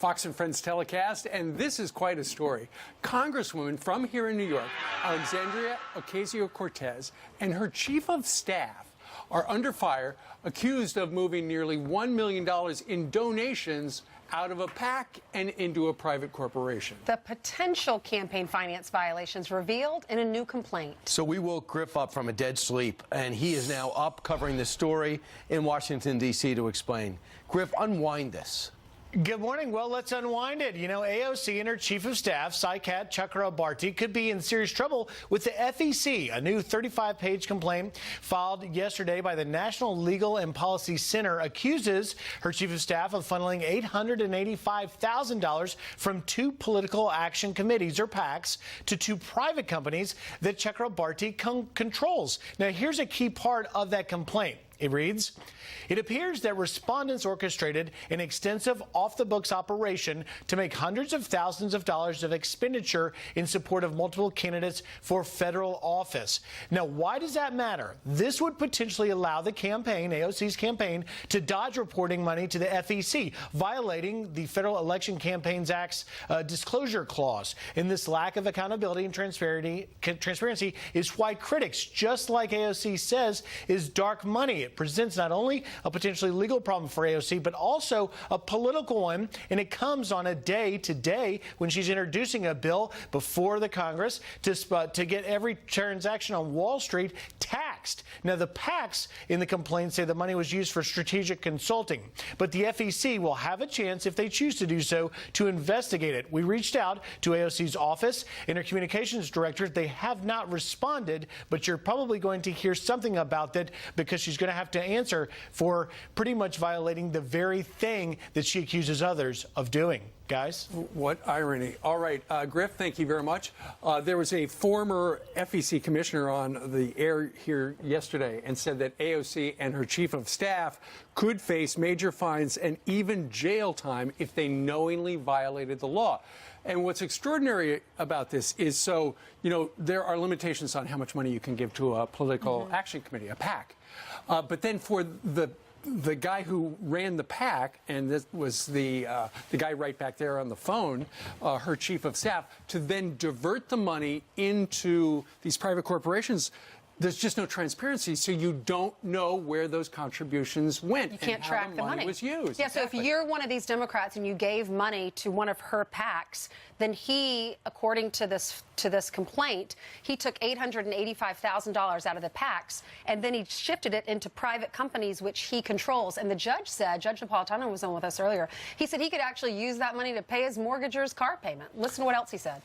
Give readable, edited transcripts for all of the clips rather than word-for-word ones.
Fox and Friends telecast, and this is quite a story. Congresswoman from here in New York, Alexandria Ocasio-Cortez, and her chief of staff are under fire, accused of moving nearly $1 million in donations out of a PAC and into a private corporation. The potential campaign finance violations revealed in a new complaint. So we woke Griff up from a dead sleep, and he is now up covering this story in Washington, D.C. to explain. Griff, unwind this. Good morning. Well, let's unwind it. You know, AOC and her chief of staff, Saikat Chakrabarti, could be in serious trouble with the FEC. A new 35-page complaint filed yesterday by the National Legal and Policy Center accuses her chief of staff of funneling $885,000 from two political action committees, or PACs, to two private companies that Chakrabarti controls. Now, here's a key part of that complaint. It reads, it appears that respondents orchestrated an extensive off-the-books operation to make hundreds of thousands of dollars of expenditure in support of multiple candidates for federal office. Now, why does that matter? This would potentially allow the campaign, AOC's campaign, to dodge reporting money to the FEC, violating the Federal Election Campaigns Act's disclosure clause. And this lack of accountability and transparency is why critics, just like AOC says, is dark money. It presents not only a potentially legal problem for AOC, but also a political one, and it comes on a day today when she's introducing a bill before the Congress to get every transaction on Wall Street taxed. Now, the PACs in the complaint say the money was used for strategic consulting, but the FEC will have a chance, if they choose to do so, to investigate it. We reached out to AOC's office and her communications director. They have not responded, but you're probably going to hear something about that because she's going to have to answer for pretty much violating the very thing that she accuses others of doing. Guys? What irony. All right, Griff, thank you very much. There was a former FEC commissioner on the air here yesterday and said that AOC and her chief of staff could face major fines and even jail time if they knowingly violated the law. And what's extraordinary about this is, so, you know, there are limitations on how much money you can give to a political action committee, a PAC. But then for the guy who ran the PAC, and this was the guy right back there on the phone, her chief of staff, to then divert the money into these private corporations, there's just no transparency, so you don't know where those contributions went. You can't track the money was used. Yeah, exactly. So if you're one of these Democrats and you gave money to one of her PACs, then he, according to this complaint, he took $885,000 out of the PACs, and then he shifted it into private companies which he controls. And the judge said, Judge Napolitano was on with us earlier, he said he could actually use that money to pay his mortgager's car payment. Listen to what else he said.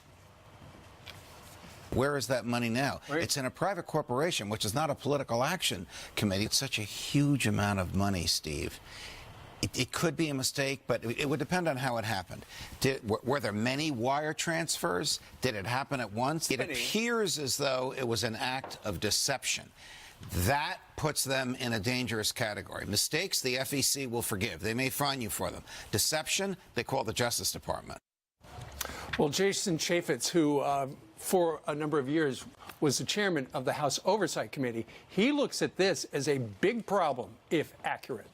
Where is that money now? Right. It's in a private corporation, which is not a political action committee. It's such a huge amount of money, Steve. It could be a mistake, but it would depend on how it happened. Were there many wire transfers? Did it happen at once? It appears as though it was an act of deception. That puts them in a dangerous category. Mistakes, the FEC will forgive. They may fine you for them. Deception, they call the Justice Department. Well, Jason Chaffetz, who for a number of years was the chairman of the House Oversight Committee, he looks at this as a big problem, if accurate.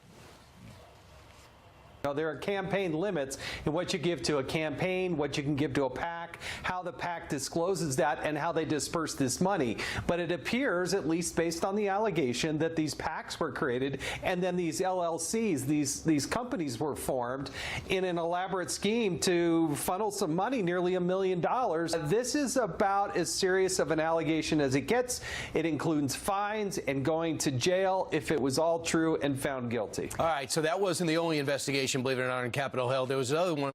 Now, there are campaign limits in what you give to a campaign, what you can give to a PAC, how the PAC discloses that, and how they disperse this money. But it appears, at least based on the allegation, that these PACs were created and then these LLCs, these companies were formed in an elaborate scheme to funnel some money, nearly $1 million. This is about as serious of an allegation as it gets. It includes fines and going to jail if it was all true and found guilty. All right, so that wasn't the only investigation, believe it or not, on Capitol Hill. There was another one.